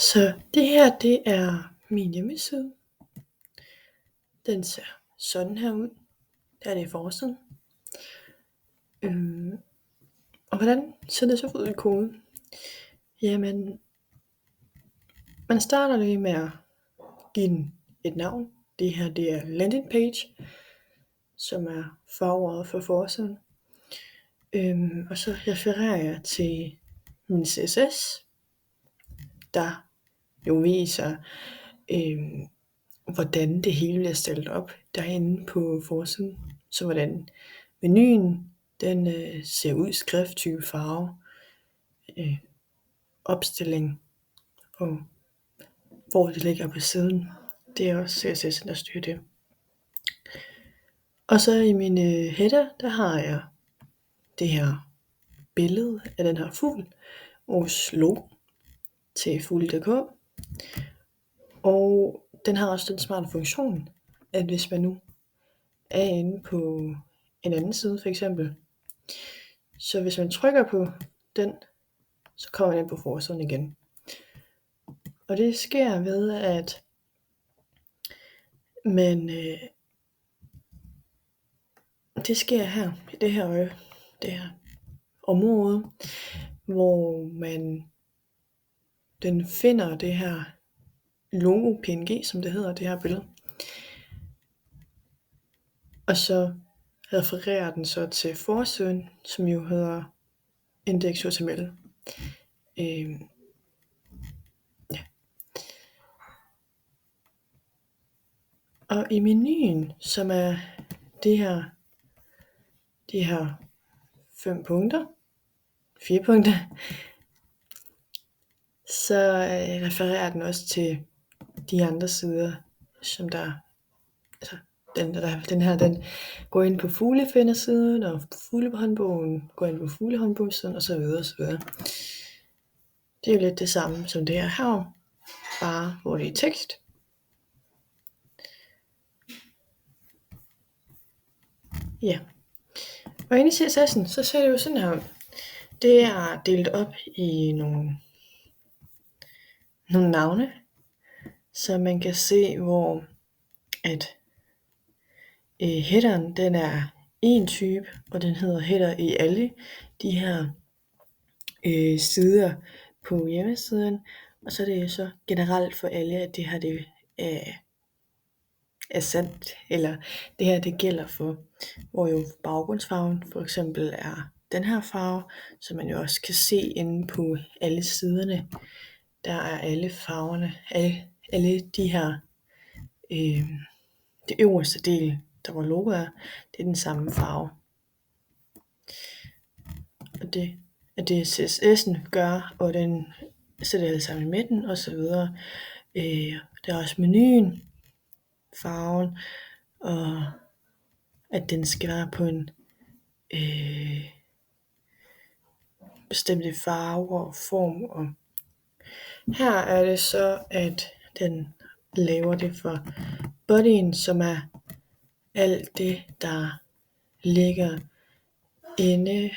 Så det her, det er min hjemmeside. Den ser sådan her ud. Der er det i forsiden. Og hvordan ser det så ud i koden? Jamen, man starter lige med at give den et navn. Det her, det er landing page, som er forordet for forsiden. Og så refererer jeg til min CSS, der jo viser, hvordan det hele bliver stillet op derinde på forsiden. Så hvordan menuen den ser ud, skrifttype, farve, opstilling og hvor det ligger på siden. Det er også CSS, der styrer det. Og så i min header, der har jeg det her billede af den her fugl, vores logo til Fugle.dk. Og den har også den smarte funktion, at hvis man nu er inde på en anden side for eksempel, så hvis man trykker på den, så kommer man ind på forsiden igen. Og det sker ved, at man det sker her i det her område, hvor den finder det her logo PNG, som det hedder, det her billede. Og så refererer den så til forsiden, som jo hedder index.html. Og i menuen, som er de her 4 punkter, så refererer den også til de andre sider, som der, altså den går ind på fuglefindersiden, og fuglehåndbogen går ind på fuglehåndbogssiden, og så videre, og så videre. Det er jo lidt det samme som det her, bare hvor det er tekst. Ja. Og inde i CSS'en, så ser det jo sådan her ud. Det er delt op i nogle navne, så man kan se, hvor at headeren, den er en type, og den hedder header i alle de her sider på hjemmesiden. Og så er det så generelt for alle, at det her det er sandt, eller det her det gælder for, hvor jo baggrundsfarven for eksempel er den her farve, så man jo også kan se inde på alle siderne, der er alle farverne, alle de her, det øverste del, der hvor logoet er, det er den samme farve. Og det er det CSS'en gør, og den sætter det sammen i midten, og så videre. Der er også menuen, farven, og at den skal være på en bestemte farve og form. Og her er det så, at den laver det for bodyen, som er alt det, der ligger inde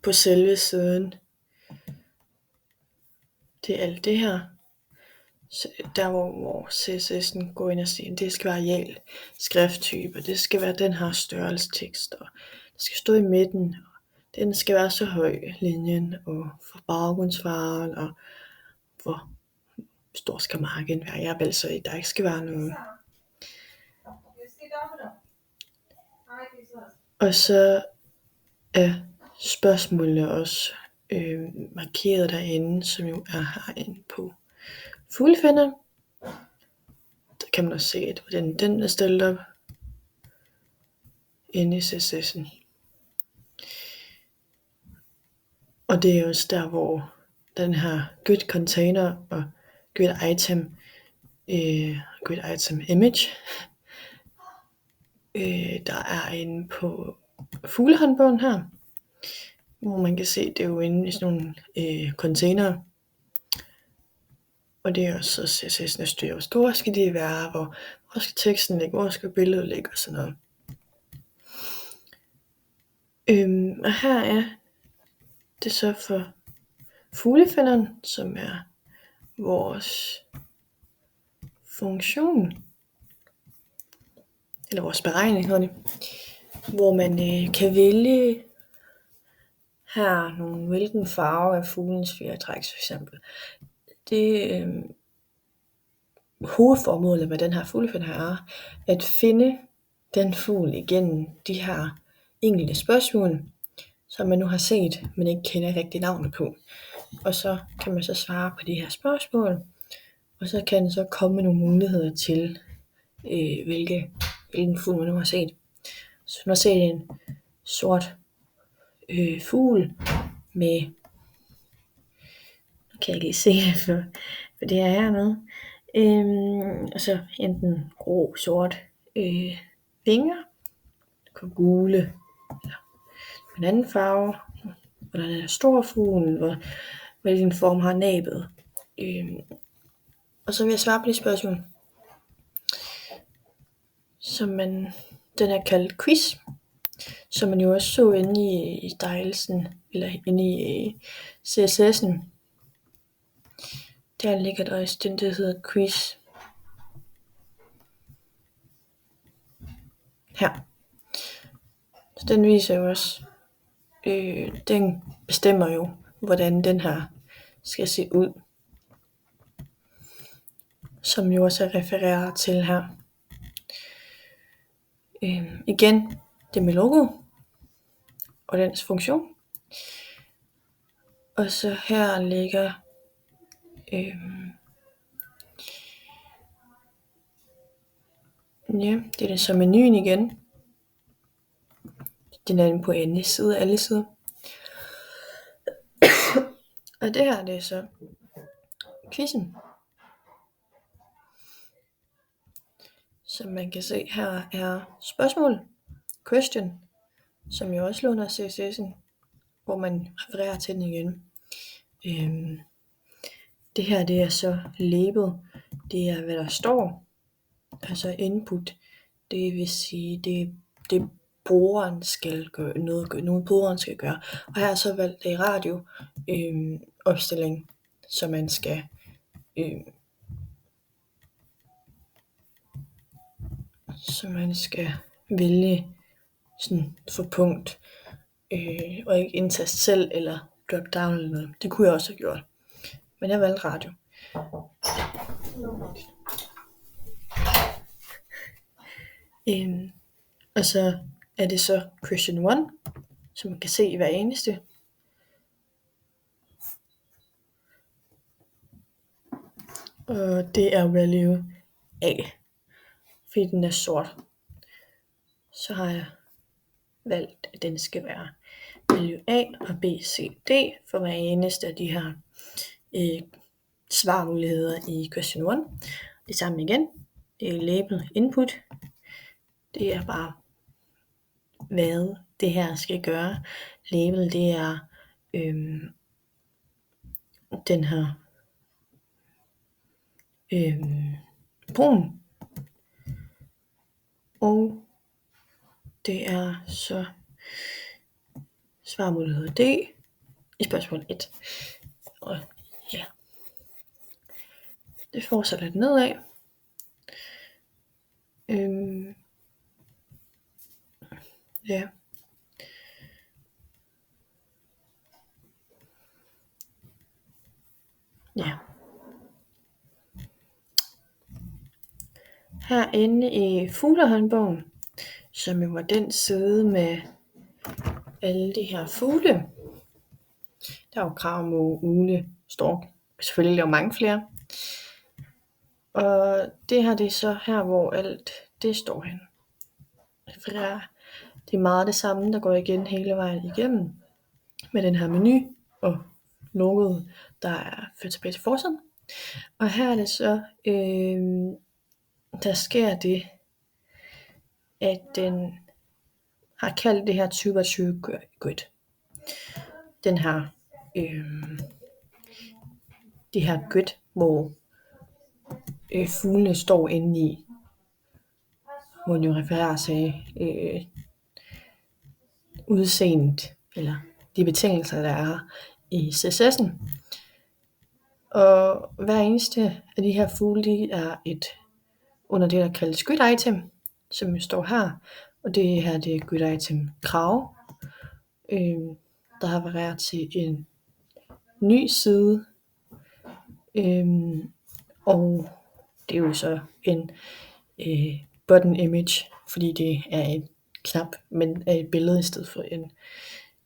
på selve siden. Det er alt det her. Så der hvor CSS'en går ind og siger, det skal være real skrifttype, det skal være den her størrelse tekst, og det skal stå i midten, og den skal være så høj, linjen, og for baggrundsfarven, og hvor stor skal marken være. Jeg vil så der ikke skal være noget. Og så er spørgsmålene også markeret derinde, som jo er herinde på Fuglefinder. Der kan man også se, hvordan den er stillet op inde i CSS'en. Og det er også der, hvor den her good container og good item image, der er inde på fuglehåndbogen her, hvor man kan se, det er jo inde i sådan nogle container. Og det er også CSS'en, der styrer, hvor store skal de være, hvor skal teksten ligge, hvor skal billedet ligge og sådan noget. Og her er det så fuglefinderen, som er vores funktion, eller vores beregning hedder det, hvor man kan vælge her hvilken farve af fuglens fjertræk for eksempel. Det hovedformålet med den her fuglefinder er at finde den fugl igennem de her enkelte spørgsmål, som man nu har set, men ikke kender rigtig navnet på. Og så kan man så svare på de her spørgsmål, og så kan den så komme med nogle muligheder til, hvilken fugl man nu har set. Så nu har set en sort fugl med, nu kan jeg lige se det, for det er hernede, og så enten grå, sort vinger, gule, eller en anden farve, hvordan er stor fugl, hvilken form har næbet. Og så vil jeg svare på de spørgsmål, den er kaldt quiz, som man jo også så inde i stylesen, eller inde i CSS'en. Der ligger der også den, der hedder quiz. Her. Så den viser jo også, den bestemmer jo, hvordan den her skal se ud. Som jo også er refereret til her. Igen, det med logo og dens funktion. Og så her ligger det er det så menuen igen. Den er på alle sider. Og det her, det er så quizzen. Som man kan se her er spørgsmål, question, som jo også låner CSS'en, hvor man refererer til den igen. Det her, det er så label, det er hvad der står, altså input, det vil sige, det brugeren skal gøre, noget brugeren skal gøre. Og her er så valgt i radio opstilling, så man skal vælge sådan for punkt, og ikke indtaste selv eller drop down eller noget. Det kunne jeg også have gjort, men jeg valgte radio. Og så er det så question 1, som man kan se i hver eneste. Og det er value A, fordi den er sort. Så har jeg valgt, at den skal være value A og B, C, D for hver eneste af de her svarmuligheder i question 1. Det samme igen. Det er label input. Det er bare, hvad det her skal gøre. Label, det er den her brun. Og det er så svarmulighed D i spørgsmål 1. Og ja, det fortsætter lidt nedad. Ja. Ja. Herinde i fuglehåndbogen, som jo var den side med alle de her fugle, der er jo kravmåge, ugle, stork, selvfølgelig er jo mange flere. Og det her, det er så her, hvor alt det står hen. Det er meget det samme, der går igen hele vejen igennem med den her menu og logoet, der er ført tilbage til forsiden. Og her er det så, der sker det, at den har kaldt det her 2020 grid. Den her, det her grid, hvor fuglene står inde i, hvor den jo refererer til udseendet, eller de betingelser, der er i CSS'en. Og hver eneste af de her fugle, de er under det, der kaldes grid item, som jo står her. Og det her, det er grid item krage, der refererer til en ny side. Og det er jo så en button image, fordi det er en knap, men er et billede i stedet for en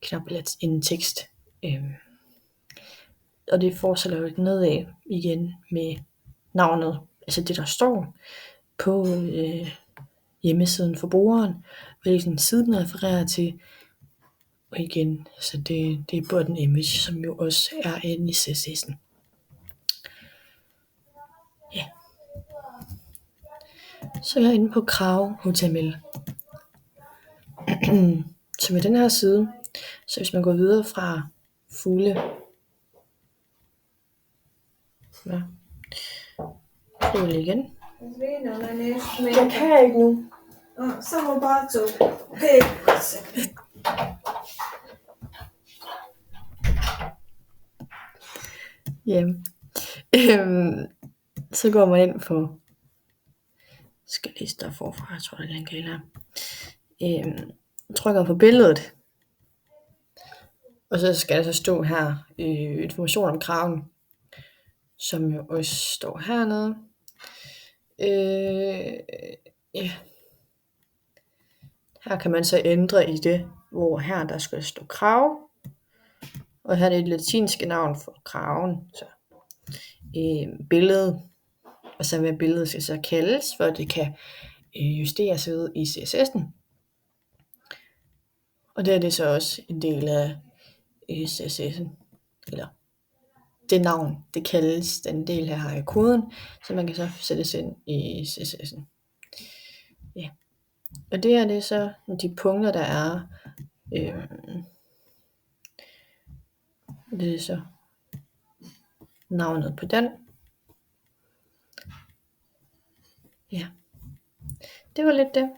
knap eller en tekst. Og det fortsætter jo nedad igen med navnet, altså det der står på hjemmesiden for brugeren, hvilken side den refererer til. Og igen, så det er button image, som jo også er inde i CSS'en. Ja. Så er jeg inde på Krage HTML. Så med den her side, så hvis man går videre fra fugle, ja, prøv lige igen. Den kan jeg ikke nu. Så må bare to. Okay. Ja. Så går man ind på, skal lige stå forfra, jeg tror det er den gale her. Trykker på billedet, og så skal der så stå her information om kraven, som jo også står hernede. Ja. Her kan man så ændre i det, hvor her der skal stå krave, og her er det latinske navn for kraven, så billede, og så hvad billedet skal så kaldes, for at det kan justeres ud i CSS'en. Og det er det så også en del af CSS'en, eller det navn, det kaldes den del her i koden, så man kan så sættes ind i CSS'en. Ja. Og det er det så de punkter, der er. Det er så navnet på den. Ja. Det var lidt det.